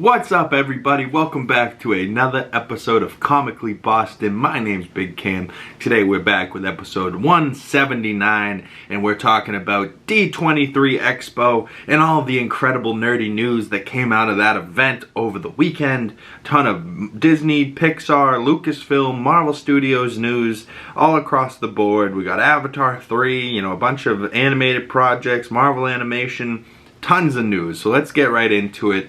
What's up, everybody? Welcome back to another episode of Comically Boston. My name's Big Cam. Today we're back with episode 179 and we're talking about D23 Expo and all the incredible nerdy news that came out of that event over the weekend. Ton of Disney, Pixar, Lucasfilm, Marvel Studios news all across the board. We got Avatar 3, a bunch of animated projects, Marvel animation, tons of news. So let's get right into it.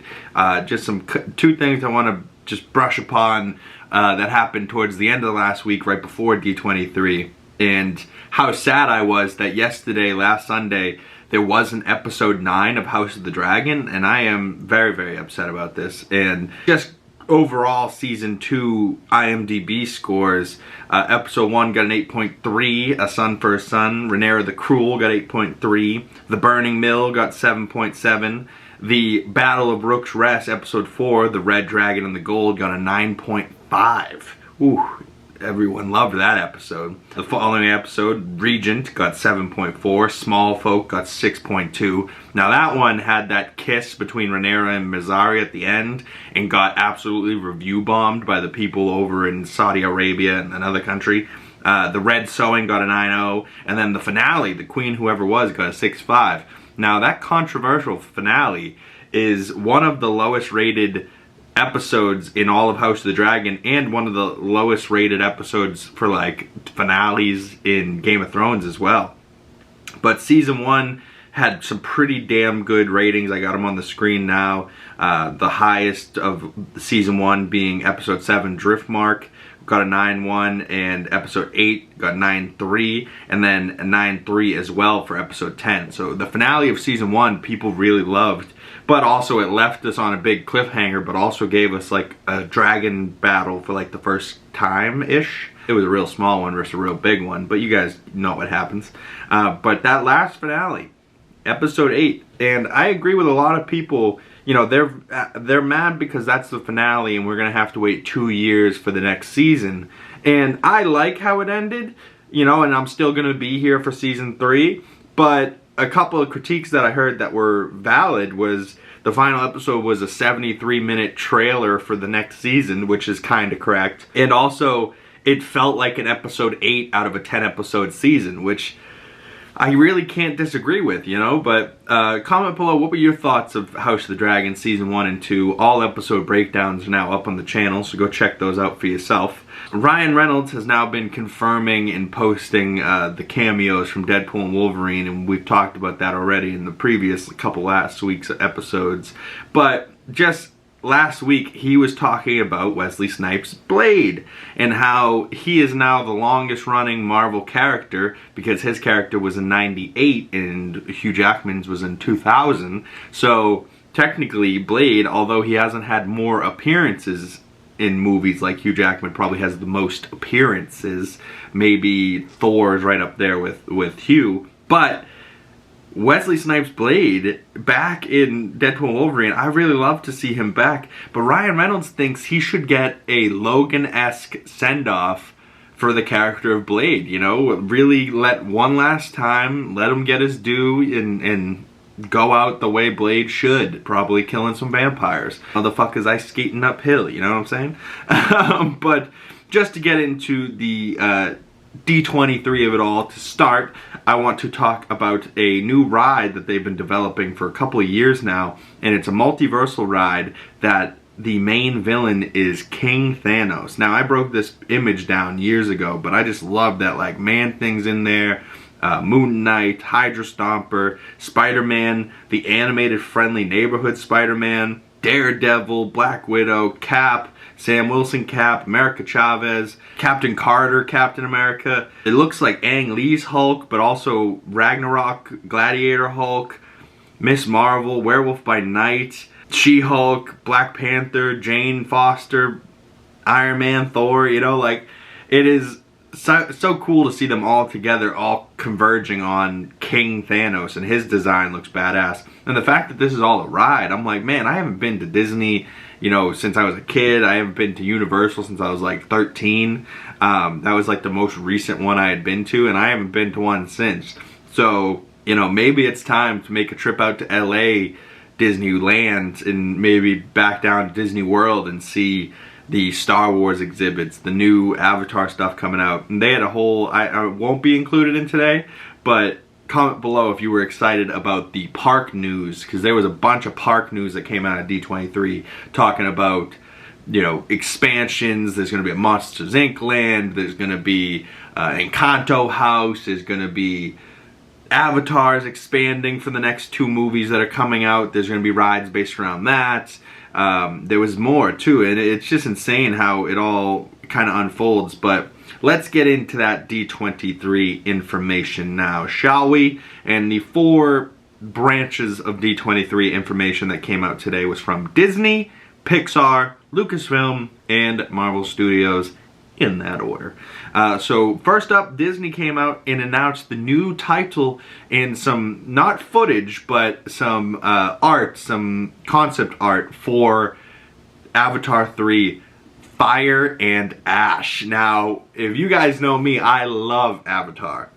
Just two things I want to just brush upon that happened towards the end of last week, right before D23, and how sad I was that last Sunday, there wasn't episode 9 of House of the Dragon, and I am very, very upset about this. And just overall season 2 IMDB scores, episode 1 got an 8.3, A Son for a Son. Rhaenyra the Cruel got 8.3. The Burning Mill got 7.7. The Battle of Rook's Rest, episode 4, The Red Dragon and the Gold, got a 9.5. Ooh, everyone loved that episode. The following episode, Regent, got 7.4. Small Folk got 6.2. Now that one had that kiss between Rhaenyra and Mizari at the end and got absolutely review bombed by the people over in Saudi Arabia and another country. The Red Sewing got a 9.0, and then the finale, The Queen Whoever Was, got a 6.5. Now that controversial finale is one of the lowest rated episodes in all of House of the Dragon, and one of the lowest rated episodes for like finales in Game of Thrones as well. But season 1 had some pretty damn good ratings. I got them on the screen now. The highest of season 1 being episode 7, Driftmark, got a 9.1, and episode 8 got 9.3, and then a 9.3 as well for episode 10. So the finale of season 1 people really loved, but also it left us on a big cliffhanger, but also gave us like a dragon battle for like the first time-ish. It was a real small one versus a real big one, but you guys know what happens. But that last finale, episode 8, and I agree with a lot of people. They're mad because that's the finale and we're gonna have to wait 2 years for the next season. And I like how it ended, and I'm still gonna be here for season 3. But a couple of critiques that I heard that were valid was the final episode was a 73-minute trailer for the next season, which is kind of correct. And also, it felt like an episode 8 out of a 10-episode season, which I really can't disagree with, but comment below, what were your thoughts of House of the Dragon season 1 and 2? All episode breakdowns are now up on the channel, so go check those out for yourself. Ryan Reynolds has now been confirming and posting the cameos from Deadpool and Wolverine, and we've talked about that already in the previous couple last week's episodes. But just last week, he was talking about Wesley Snipes' Blade and how he is now the longest running Marvel character because his character was in '98 and Hugh Jackman's was in 2000. So technically Blade, although he hasn't had more appearances in movies like Hugh Jackman probably has the most appearances, maybe Thor's right up there with Hugh, but Wesley Snipes' Blade back in Deadpool and Wolverine, I really love to see him back, but Ryan Reynolds thinks he should get a Logan-esque send-off for the character of Blade, really let one last time, let him get his due and go out the way Blade should, probably killing some vampires. How the fuck is I skating uphill, you know what I'm saying? But just to get into the D23 of it all, to start, I want to talk about a new ride that they've been developing for a couple of years now, and it's a multiversal ride that the main villain is King Thanos. Now, I broke this image down years ago, but I just love that, like, Man-Thing's in there, Moon Knight, Hydra Stomper, Spider-Man, the animated Friendly Neighborhood Spider-Man, Daredevil, Black Widow, Cap, Sam Wilson Cap, America Chavez, Captain Carter, Captain America. It looks like Ang Lee's Hulk, but also Ragnarok, Gladiator Hulk, Miss Marvel, Werewolf by Night, She-Hulk, Black Panther, Jane Foster, Iron Man, Thor, it is so cool to see them all together, all converging on King Thanos, and his design looks badass. And the fact that this is all a ride, I'm like, man, I haven't been to Disney, since I was a kid. I haven't been to Universal since I was like 13. That was like the most recent one I had been to, and I haven't been to one since. So, maybe it's time to make a trip out to LA Disneyland and maybe back down to Disney World and see the Star Wars exhibits, the new Avatar stuff coming out. And they had a whole, I won't be included in today, but comment below if you were excited about the park news, because there was a bunch of park news that came out of D23 talking about, you know, expansions. There's going to be a Monsters Inc. land, there's going to be Encanto House, there's going to be Avatar's expanding for the next 2 movies that are coming out. There's going to be rides based around that. There was more too, and it's just insane how it all kind of unfolds. But let's get into that D23 information now, shall we? And the 4 branches of D23 information that came out today was from Disney, Pixar, Lucasfilm, and Marvel Studios, in that order. So first up, Disney came out and announced the new title and some, not footage, but some art, some concept art for Avatar 3, Fire and Ash. Now, if you guys know me, I love Avatar.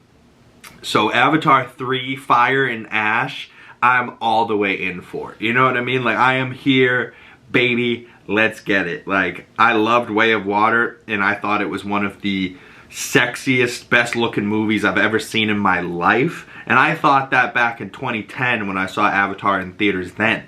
So Avatar 3, Fire and Ash, I'm all the way in for. You know what I mean? Like, I am here, baby, let's get it. Like, I loved Way of Water, and I thought it was one of the sexiest, best looking movies I've ever seen in my life. And I thought that back in 2010 when I saw Avatar in theaters then.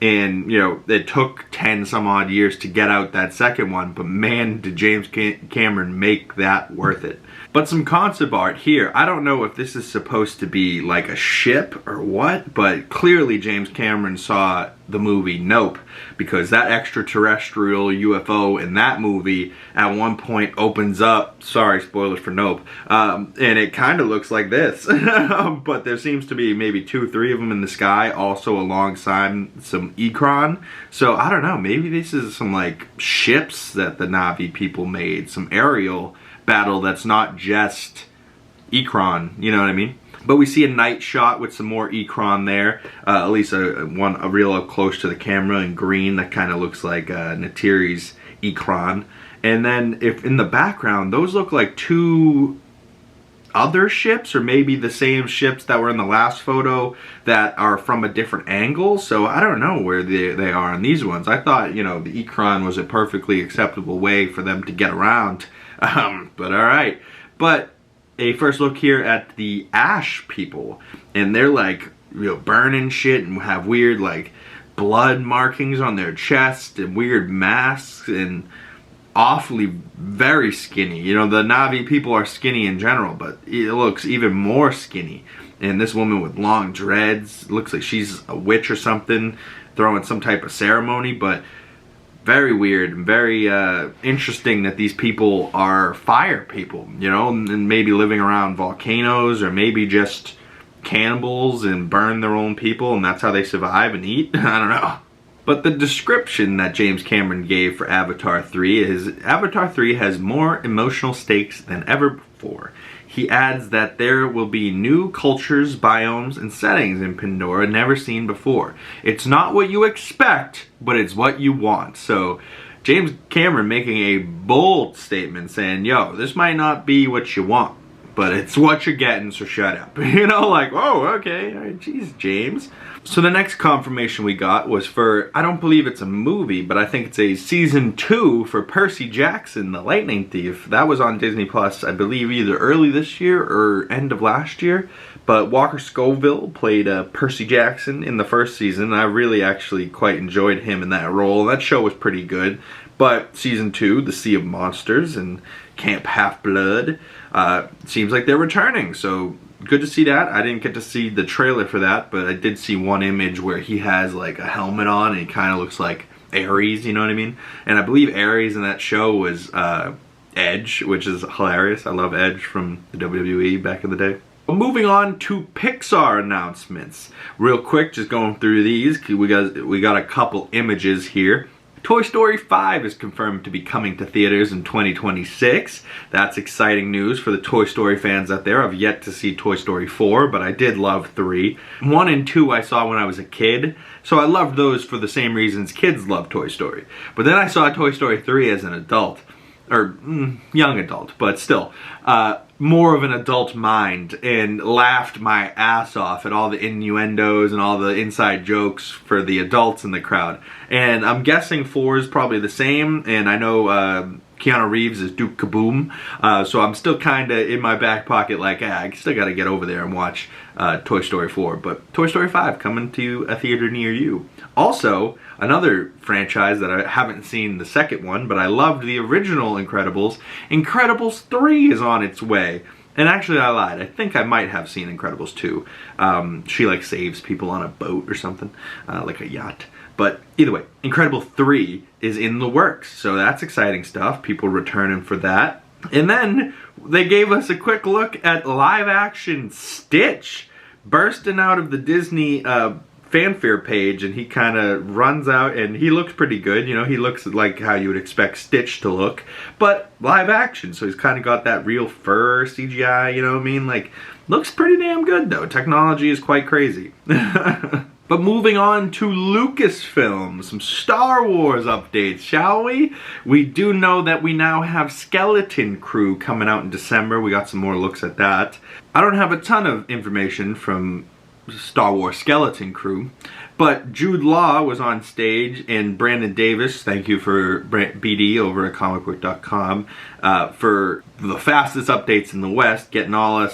And, you know, it took 10 some odd years to get out that second one, but man, did James Cameron make that worth it. But some concept art here. I don't know if this is supposed to be like a ship or what, but clearly James Cameron saw the movie Nope, because that extraterrestrial UFO in that movie at one point opens up, sorry, spoilers for Nope, and it kind of looks like this. But there seems to be maybe 2 or 3 of them in the sky, also alongside some Ikran. So I don't know, maybe this is some like ships that the Na'vi people made, some aerial battle that's not just Ikran, you know what I mean? But we see a night shot with some more Ikran there, at least a real up close to the camera in green that kind of looks like Natiri's Ikran. And then if in the background, those look like 2 other ships, or maybe the same ships that were in the last photo that are from a different angle. So I don't know where they are on these ones. I thought, you know, the Ikran was a perfectly acceptable way for them to get around. But alright. But a first look here at the Ash people, and they're like, you know, burning shit and have weird like blood markings on their chest and weird masks and awfully very skinny. You know, the Na'vi people are skinny in general, but it looks even more skinny. And this woman with long dreads, looks like she's a witch or something, throwing some type of ceremony. But very weird and very interesting that these people are fire people, you know, and maybe living around volcanoes, or maybe just cannibals and burn their own people, and that's how they survive and eat. I don't know. But the description that James Cameron gave for Avatar 3 is, Avatar 3 has more emotional stakes than ever before. He adds that there will be new cultures, biomes, and settings in Pandora never seen before. It's not what you expect, but it's what you want. So James Cameron making a bold statement saying, yo, this might not be what you want, but it's what you're getting, so shut up. You know, like, oh, okay, all right, geez, James. So the next confirmation we got was for, I don't believe it's a movie, but I think it's a season 2 for Percy Jackson, the Lightning Thief. That was on Disney Plus, I believe either early this year or end of last year. But Walker Scoville played Percy Jackson in the first season. I really actually quite enjoyed him in that role. That show was pretty good. But season 2, The Sea of Monsters and Camp Half-Blood, seems like they're returning. So good to see that. I didn't get to see the trailer for that, but I did see one image where he has like a helmet on and he kind of looks like Ares, you know what I mean? And I believe Ares in that show was Edge, which is hilarious. I love Edge from the WWE back in the day. Well, moving on to Pixar announcements. Real quick, just going through these, we got a couple images here. Toy Story 5 is confirmed to be coming to theaters in 2026. That's exciting news for the Toy Story fans out there. I've yet to see Toy Story 4, but I did love 3. 1 and 2 I saw when I was a kid, so I loved those for the same reasons kids love Toy Story. But then I saw Toy Story 3 as an adult, or young adult, but still, more of an adult mind, and laughed my ass off at all the innuendos and all the inside jokes for the adults in the crowd. And I'm guessing 4 is probably the same, and I know Keanu Reeves is Duke Kaboom, so I'm still kind of in my back pocket like, I still got to get over there and watch Toy Story 4, but Toy Story 5 coming to a theater near you. Also, another franchise that I haven't seen the second one, but I loved the original Incredibles. Incredibles 3 is on its way. And actually, I lied. I think I might have seen Incredibles 2. She like saves people on a boat or something, like a yacht. But either way, Incredibles 3 is in the works, so that's exciting stuff. People returning for that. And then they gave us a quick look at live-action Stitch bursting out of the Disney fanfare page, and he kind of runs out, and he looks pretty good. You know, he looks like how you would expect Stitch to look, but live action, so he's kind of got that real fur CGI, you know what I mean? Like, looks pretty damn good, though. Technology is quite crazy. But moving on to Lucasfilm, some Star Wars updates, shall we? We do know that we now have Skeleton Crew coming out in December. We got some more looks at that. I don't have a ton of information from Star Wars Skeleton Crew, but Jude Law was on stage, and Brandon Davis, thank you for BD over at comicbook.com, for the fastest updates in the West, getting all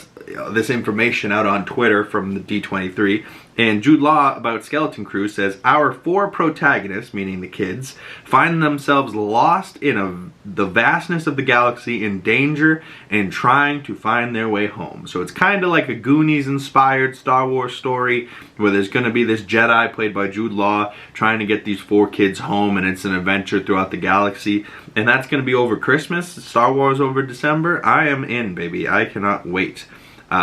this information out on Twitter from the D23. And Jude Law about Skeleton Crew says, our 4 protagonists, meaning the kids, find themselves lost in the vastness of the galaxy, in danger, and trying to find their way home. So it's kind of like a Goonies-inspired Star Wars story, where there's going to be this Jedi, played by Jude Law, trying to get these 4 kids home, and it's an adventure throughout the galaxy. And that's going to be over Christmas, Star Wars over December. I am in, baby. I cannot wait.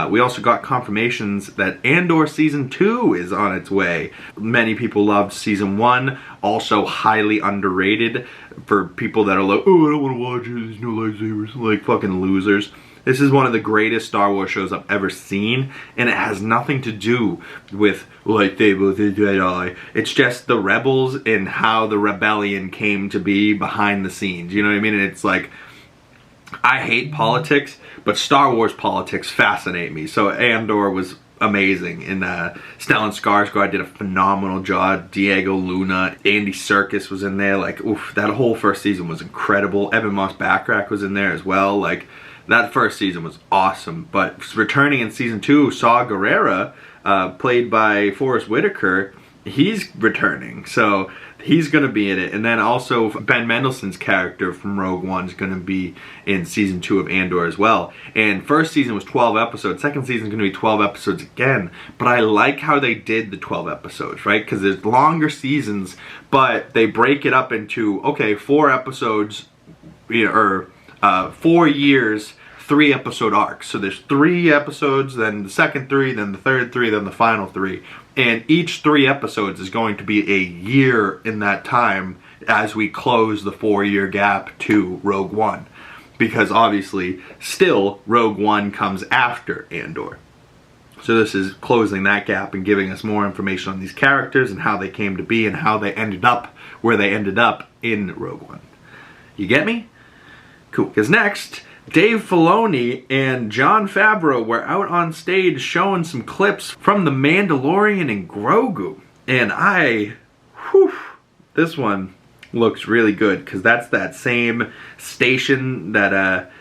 We also got confirmations that Andor Season 2 is on its way. Many people loved Season 1, also highly underrated for people that are like, oh, I don't want to watch it, there's no lightsabers, like fucking losers. This is one of the greatest Star Wars shows I've ever seen, and it has nothing to do with lightsabers and Jedi. It's just the rebels and how the rebellion came to be behind the scenes, you know what I mean? And it's like, I hate politics, but Star Wars politics fascinate me. So Andor was amazing, and Stellan Skarsgård did a phenomenal job. Diego Luna, Andy Serkis was in there. Like, oof, that whole first season was incredible. Evan Moss-Backrack was in there as well. Like, that first season was awesome. But returning in Season 2, Saw Gerrera, played by Forrest Whitaker, he's returning. So he's going to be in it. And then also Ben Mendelsohn's character from Rogue One is going to be in Season 2 of Andor as well. And first season was 12 episodes. Second season is going to be 12 episodes again. But I like how they did the 12 episodes, right? Because there's longer seasons, but they break it up into, okay, 4 episodes, or 4 years, 3 episode arcs. So there's 3 episodes, then the second 3, then the third 3, then the final 3. And each 3 episodes is going to be a year in that time as we close the 4-year gap to Rogue One. Because obviously, still, Rogue One comes after Andor. So this is closing that gap and giving us more information on these characters and how they came to be and how they ended up where they ended up in Rogue One. You get me? Cool. Because next, Dave Filoni and Jon Favreau were out on stage showing some clips from The Mandalorian and Grogu. And this one looks really good, because that's that same station that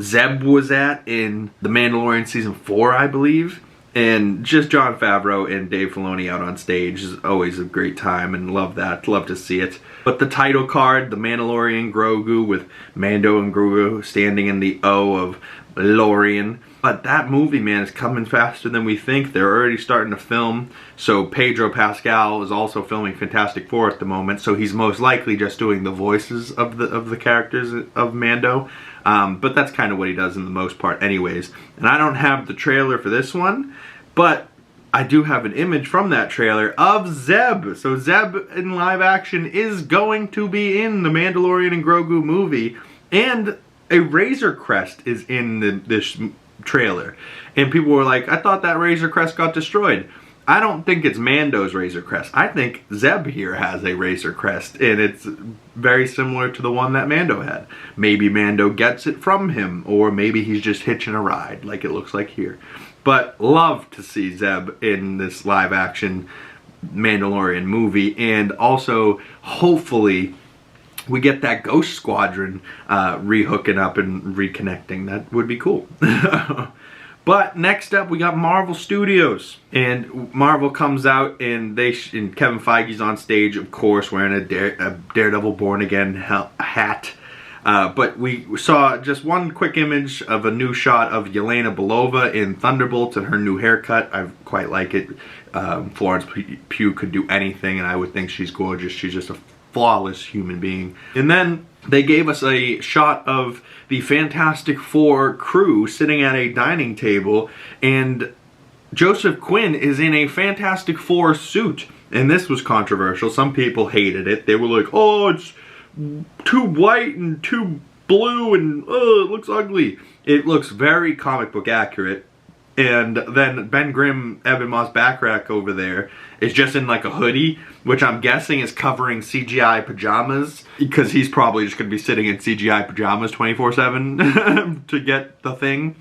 Zeb was at in The Mandalorian Season 4, I believe. And just Jon Favreau and Dave Filoni out on stage is always a great time, and love that. Love to see it. But the title card, The Mandalorian Grogu, with Mando and Grogu standing in the O of Lorian. But that movie, man, is coming faster than we think. They're already starting to film. So Pedro Pascal is also filming Fantastic Four at the moment. So he's most likely just doing the voices of the characters of Mando. But that's kind of what he does in the most part anyways. And I don't have the trailer for this one, but I do have an image from that trailer of Zeb. So Zeb in live action is going to be in the Mandalorian and Grogu movie. And a Razor Crest is in this trailer. And people were like, I thought that Razor Crest got destroyed. I don't think it's Mando's Razor Crest. I think Zeb here has a Razor Crest, and it's very similar to the one that Mando had. Maybe Mando gets it from him, or maybe he's just hitching a ride, like it looks like here. But love to see Zeb in this live-action Mandalorian movie, and also, hopefully, we get that Ghost Squadron re-hooking up and reconnecting. That would be cool. But next up, we got Marvel Studios, and Marvel comes out, and and Kevin Feige's on stage, of course, wearing a Daredevil Born Again hat. But we saw just one quick image of a new shot of Yelena Belova in Thunderbolts and her new haircut. I quite like it. Florence Pugh could do anything, and I would think she's gorgeous. She's just a flawless human being. And then they gave us a shot of the Fantastic Four crew sitting at a dining table, and Joseph Quinn is in a Fantastic Four suit. And this was controversial. Some people hated it. They were like, oh, it's too white and too blue and it looks ugly. It looks very comic book accurate. And then Ben Grimm, Evan Moss Backrack over there is just in like a hoodie, which I'm guessing is covering CGI pajamas, because he's probably just going to be sitting in CGI pajamas 24/7 to get the thing.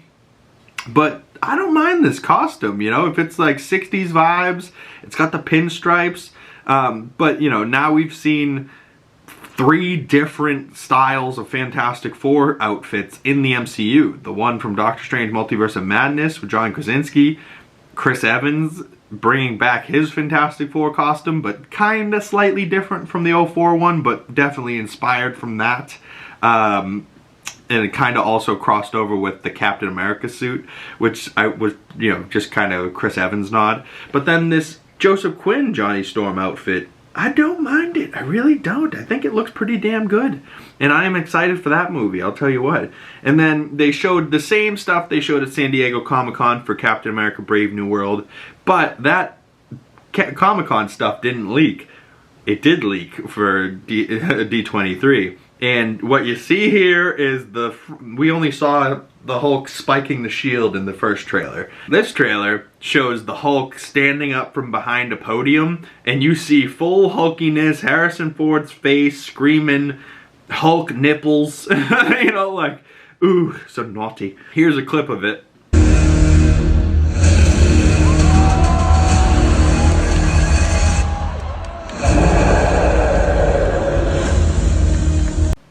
But I don't mind this costume, you know, if it's like 60s vibes, it's got the pinstripes. But, you know, now we've seen 3 different styles of Fantastic Four outfits in the MCU. The one from Doctor Strange Multiverse of Madness with John Krasinski, Chris Evans bringing back his Fantastic Four costume, but kind of slightly different from the 04 one, but definitely inspired from that. And it kind of also crossed over with the Captain America suit, which I was, you know, just kind of Chris Evans nod. But then this Joseph Quinn Johnny Storm outfit, I don't mind it. I really don't. I think it looks pretty damn good. And I am excited for that movie, I'll tell you what. And then they showed the same stuff they showed at San Diego Comic-Con for Captain America Brave New World. But that Comic-Con stuff didn't leak. It did leak for D23. And what you see here is we only saw the Hulk spiking the shield in the first trailer. This trailer shows the Hulk standing up from behind a podium, and you see full hulkiness, Harrison Ford's face, screaming, Hulk nipples, you know, like, ooh, so naughty. Here's a clip of it.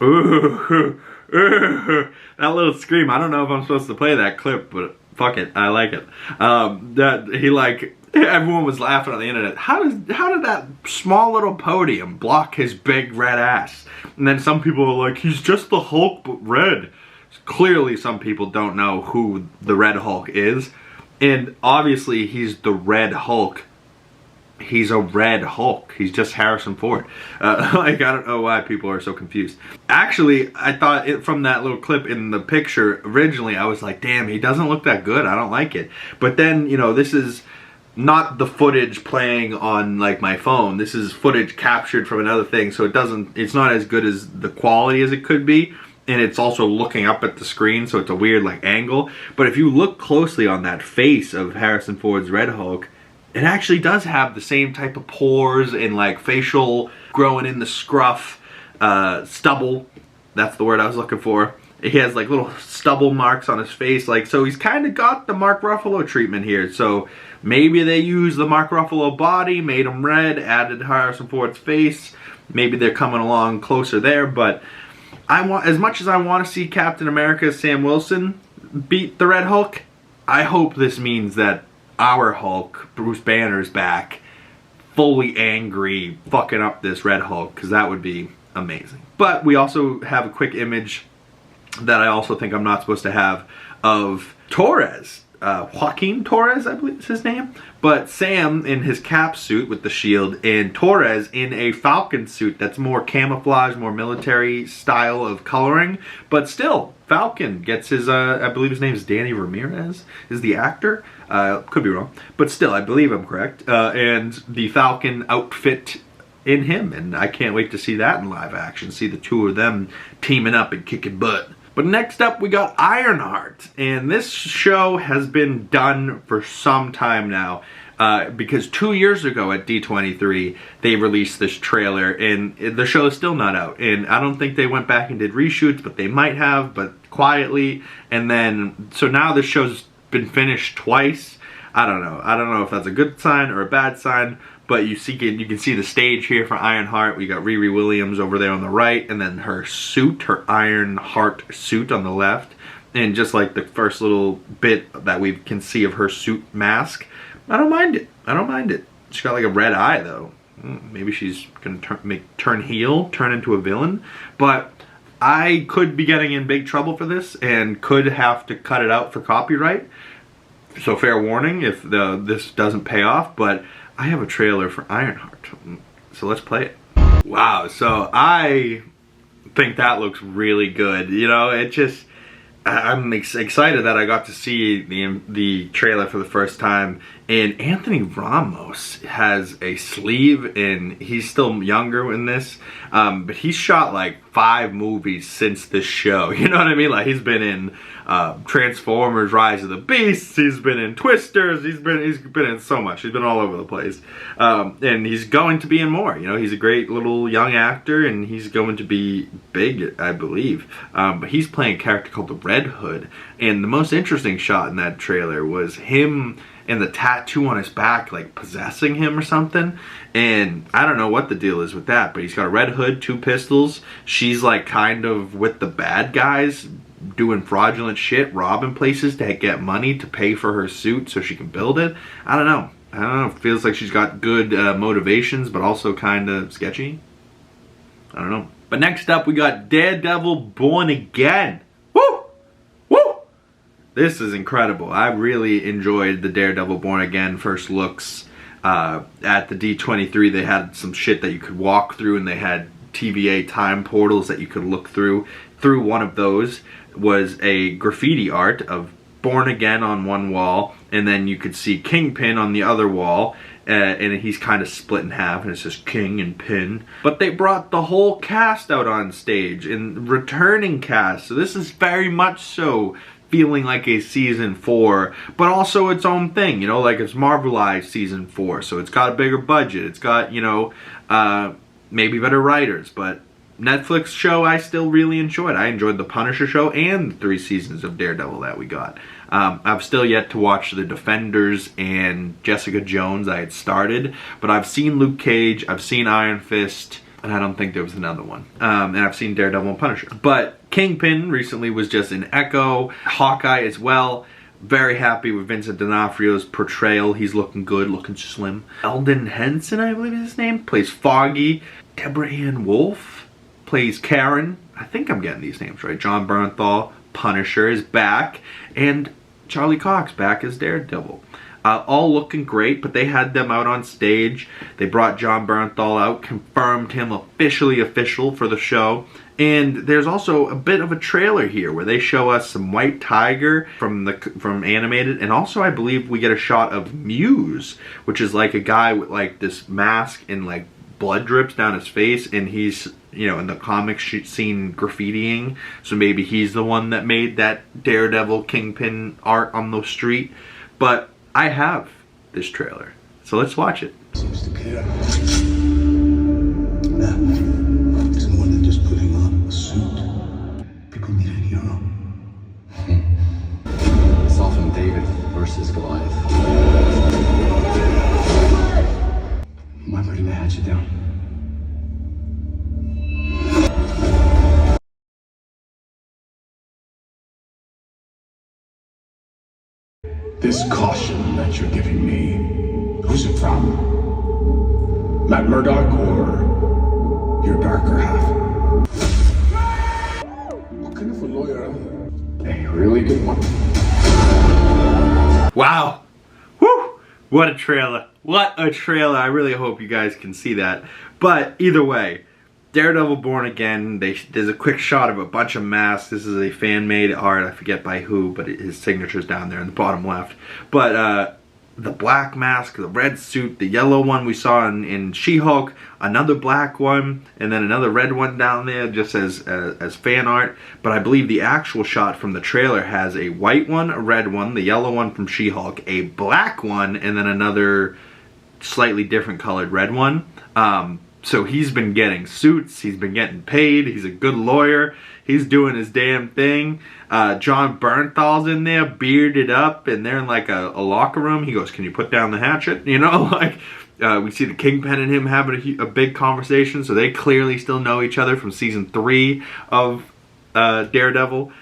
Ooh, that little scream. I don't know if I'm supposed to play that clip, but fuck it, I like it. That he, like, everyone was laughing on the internet. How did that small little podium block his big red ass? And then some people are like, he's just the Hulk but red. Clearly some people don't know who the Red Hulk is, and obviously he's the Red Hulk. He's a Red Hulk. He's just Harrison Ford. Like, I don't know why people are so confused. Actually, I thought from that little clip in the picture, originally, I was like, damn, he doesn't look that good. I don't like it. But then, you know, this is not the footage playing on, like, my phone. This is footage captured from another thing, so it's not as good as the quality as it could be. And it's also looking up at the screen, so it's a weird, like, angle. But if you look closely on that face of Harrison Ford's Red Hulk, it actually does have the same type of pores and like facial growing in the scruff, stubble. That's the word I was looking for. He has like little stubble marks on his face, like, so he's kind of got the Mark Ruffalo treatment here. So maybe they used the Mark Ruffalo body, made him red, added Harrison Ford's face. Maybe they're coming along closer there, but as much as I want to see Captain America Sam Wilson beat the Red Hulk, I hope this means that our Hulk, Bruce Banner's back, fully angry, fucking up this Red Hulk, because that would be amazing. But we also have a quick image that I also think I'm not supposed to have of Torres. Joaquin Torres, I believe is his name. But Sam in his cap suit with the shield, and Torres in a Falcon suit that's more camouflage, more military style of coloring. But still, Falcon gets his, I believe his name is Danny Ramirez, is the actor. Could be wrong. But still, I believe I'm correct. And the Falcon outfit in him. And I can't wait to see that in live action. See the two of them teaming up and kicking butt. But next up, we got Ironheart, and this show has been done for some time now. because 2 years ago at D23 they released this trailer and the show is still not out, and I don't think they went back and did reshoots, but they might have, but quietly. And then so now the show's been finished twice. I don't know if that's a good sign or a bad sign, but you can see the stage here for Ironheart. We got Riri Williams over there on the right, and then her suit, her Ironheart suit on the left. And just like the first little bit that we can see of her suit mask, I don't mind it. I don't mind it. She's got like a red eye though. Maybe she's gonna turn heel, turn into a villain. But I could be getting in big trouble for this and could have to cut it out for copyright. So fair warning if this doesn't pay off. But I have a trailer for Ironheart, so let's play it. Wow, so I think that looks really good. You know, it just, I'm excited that I got to see the trailer for the first time. And Anthony Ramos has a sleeve, and he's still younger in this, but he's shot like 5 movies since this show. You know what I mean? Like, he's been in Transformers: Rise of the Beasts, he's been in Twisters, he's been in so much. He's been all over the place, and he's going to be in more. You know, he's a great little young actor, and he's going to be big, I believe. But he's playing a character called the Red Hood, and the most interesting shot in that trailer was him and the tattoo on his back, like possessing him or something. And I don't know what the deal is with that, but he's got a red hood, 2 pistols. She's like kind of with the bad guys, doing fraudulent shit, robbing places to get money to pay for her suit so she can build it. I don't know. It feels like she's got good motivations, but also kind of sketchy. I don't know. But next up, we got Daredevil Born Again. This is incredible. I really enjoyed the Daredevil Born Again first looks. At the D23, they had some shit that you could walk through, and they had TVA time portals that you could look through. Through one of those was a graffiti art of Born Again on one wall, and then you could see Kingpin on the other wall, and he's kind of split in half, and it says King and Pin. But they brought the whole cast out on stage, and returning cast, so this is very much so feeling like a season 4, but also its own thing, you know, like it's Marvelized season 4, so it's got a bigger budget, it's got, you know, maybe better writers. But Netflix show I still really enjoyed. I enjoyed the Punisher show and the 3 seasons of Daredevil that we got. I've still yet to watch The Defenders and Jessica Jones. I had started, but I've seen Luke Cage, I've seen Iron Fist, and I don't think there was another one. And I've seen Daredevil and Punisher. But Kingpin recently was just in Echo. Hawkeye as well. Very happy with Vincent D'Onofrio's portrayal. He's looking good, looking slim. Eldon Henson, I believe is his name, plays Foggy. Deborah Ann Wolf plays Karen. I think I'm getting these names right. John Bernthal, Punisher, is back. And Charlie Cox back as Daredevil. All looking great, but they had them out on stage. They brought John Bernthal out, confirmed him officially official for the show. And there's also a bit of a trailer here where they show us some White Tiger from animated, and also I believe we get a shot of Muse, which is like a guy with like this mask and like blood drips down his face, and he's, you know, in the comics seen graffitiing, so maybe he's the one that made that Daredevil Kingpin art on the street. But I have this trailer, so let's watch it. Seems to clear. That is more than just putting on a suit. People need a hero. It's often David versus Goliath. Am I putting the hatchet down? This caution that you're giving me, who's it from? Matt Murdock or your darker half? What kind of a lawyer am I? A really good one. Wow. Woo! What a trailer. What a trailer. I really hope you guys can see that. But either way, Daredevil Born Again, there's a quick shot of a bunch of masks. This is a fan-made art. I forget by who, but his signature's down there in the bottom left. But the black mask, the red suit, the yellow one we saw in She-Hulk, another black one, and then another red one down there just as fan art. But I believe the actual shot from the trailer has a white one, a red one, the yellow one from She-Hulk, a black one, and then another slightly different colored red one. So he's been getting suits, he's been getting paid, he's a good lawyer, he's doing his damn thing. John Bernthal's in there, bearded up, and they're in like a locker room. He goes, "Can you put down the hatchet?" You know, like, we see the Kingpin and him having a big conversation, so they clearly still know each other from season 3 of Daredevil.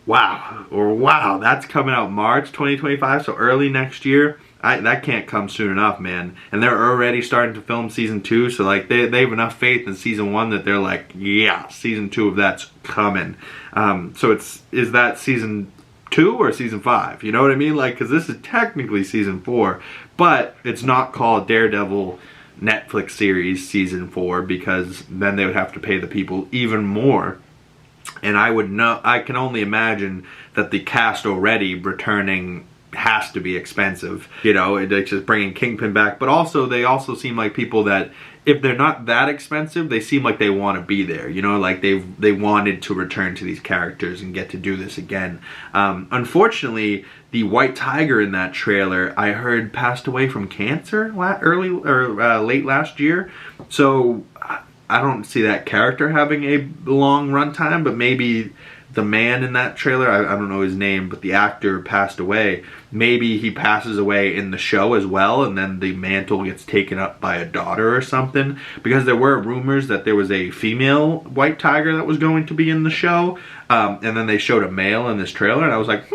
Wow, that's coming out March 2025, so early next year. That can't come soon enough, man. And they're already starting to film season 2, so like they have enough faith in season 1 that they're like, yeah, season 2 of that's coming. So is that season 2 or season 5? You know what I mean? Like, because this is technically season 4, but it's not called Daredevil Netflix series season 4 because then they would have to pay the people even more. And I can only imagine that the cast already returning has to be expensive. You know, it's just bringing Kingpin back, but also they also seem like people that if they're not that expensive, they seem like they want to be there. You know, like they wanted to return to these characters and get to do this again. Unfortunately, the White Tiger in that trailer, I heard, passed away from cancer late last year. So I don't see that character having a long runtime, but maybe the man in that trailer, I don't know his name, but the actor passed away. Maybe he passes away in the show as well, and then the mantle gets taken up by a daughter or something. Because there were rumors that there was a female White Tiger that was going to be in the show, and then they showed a male in this trailer, and I was like,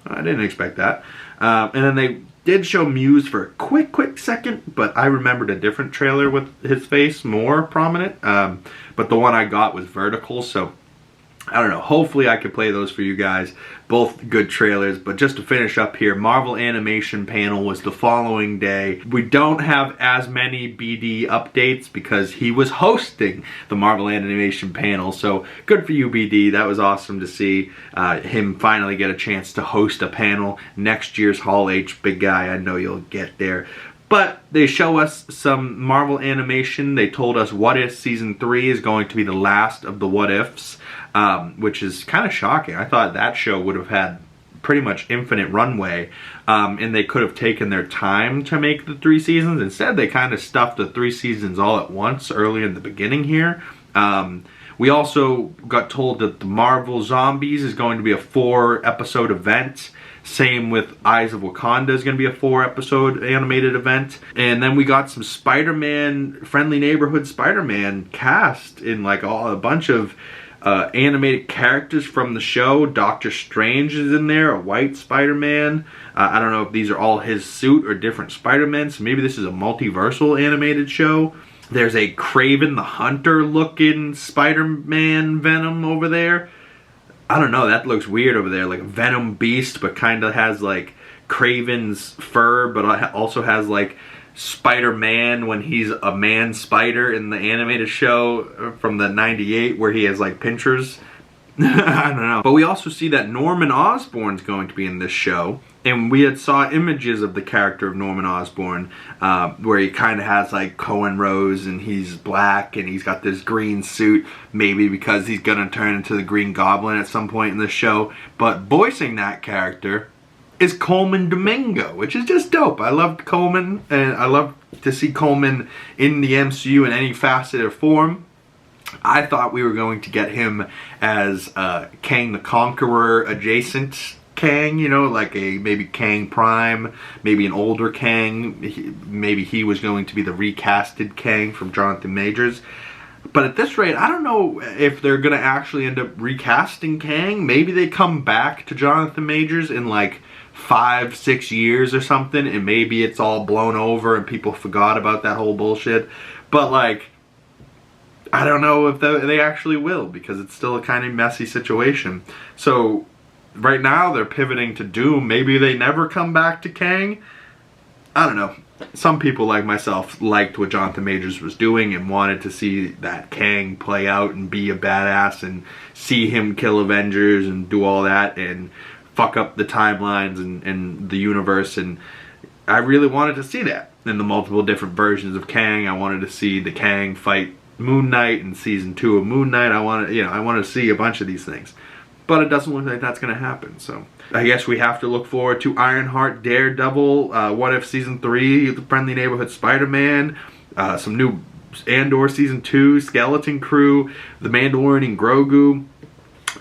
I didn't expect that. And then they did show Muse for a quick second, but I remembered a different trailer with his face more prominent. But the one I got was vertical, so I don't know. Hopefully I could play those for you guys. Both good trailers. But just to finish up here, Marvel Animation panel was the following day. We don't have as many BD updates because he was hosting the Marvel Animation panel. So good for you, BD. That was awesome to see him finally get a chance to host a panel. Next year's Hall H, big guy. I know you'll get there. But they show us some Marvel animation. They told us What If Season 3 is going to be the last of the What Ifs, which is kind of shocking. I thought that show would have had pretty much infinite runway, and they could have taken their time to make the 3 seasons. Instead, they kind of stuffed the 3 seasons all at once early in the beginning here. We also got told that the Marvel Zombies is going to be a 4-episode event. Same with Eyes of Wakanda is going to be a 4-episode animated event. And then we got some Spider-Man, Friendly Neighborhood Spider-Man cast in like a bunch of animated characters from the show. Doctor Strange is in there, a white Spider-Man. I don't know if these are all his suit or different Spider-Men, so maybe this is a multiversal animated show. There's a Kraven the Hunter looking Spider-Man Venom over there. I don't know, that looks weird over there, like a Venom Beast, but kind of has like Kraven's fur, but also has like Spider-Man when he's a man spider in the animated show from the 98 where he has like pinchers. I don't know. But we also see that Norman Osborn's going to be in this show. And we had saw images of the character of Norman Osborn where he kind of has like Cohen Rose and he's black and he's got this green suit, maybe because he's going to turn into the Green Goblin at some point in the show. But voicing that character is Coleman Domingo, which is just dope. I loved Coleman, and I love to see Coleman in the MCU in any facet or form. I thought we were going to get him as Kang the Conqueror adjacent Kang, you know, like a maybe Kang Prime, maybe an older Kang. Maybe he was going to be the recasted Kang from Jonathan Majors. But at this rate, I don't know if they're going to actually end up recasting Kang. Maybe they come back to Jonathan Majors in like 5-6 years or something, and maybe it's all blown over and people forgot about that whole bullshit. But like, I don't know if they actually will, because it's still a kind of messy situation. So right now they're pivoting to Doom. Maybe they never come back to Kang. I don't know. Some people like myself liked what Jonathan Majors was doing and wanted to see that Kang play out and be a badass and see him kill Avengers and do all that and fuck up the timelines and the universe. And I really wanted to see that in the multiple different versions of Kang. I wanted to see the Kang fight Moon Knight in season 2 of Moon Knight. I wanted to see a bunch of these things. But it doesn't look like that's going to happen. So I guess we have to look forward to Ironheart, Daredevil, What If Season 3, The Friendly Neighborhood Spider-Man, some new Andor Season 2, Skeleton Crew, The Mandalorian and Grogu,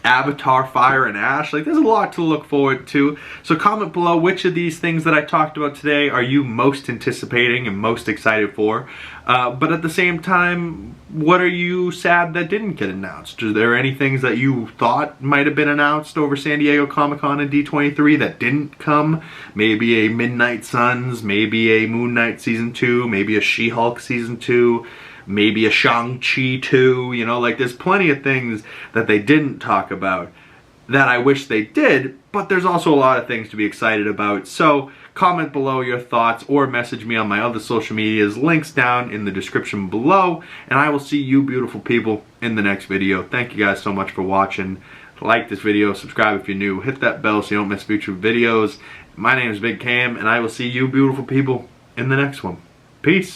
Avatar, Fire and Ash. Like, there's a lot to look forward to. So comment below which of these things that I talked about today are you most anticipating and most excited for. But at the same time, what are you sad that didn't get announced? Are there any things that you thought might have been announced over San Diego Comic-Con and D23 that didn't come? Maybe a Midnight Suns, maybe a Moon Knight Season 2, maybe a She-Hulk Season 2, maybe a Shang-Chi 2, you know, like there's plenty of things that they didn't talk about that I wish they did, but there's also a lot of things to be excited about. So comment below your thoughts or message me on my other social medias, links down in the description below, and I will see you beautiful people in the next video. Thank you guys so much for watching. Like this video, subscribe if you're new, hit that bell so you don't miss future videos. My name is Big Cam, and I will see you beautiful people in the next one. Peace.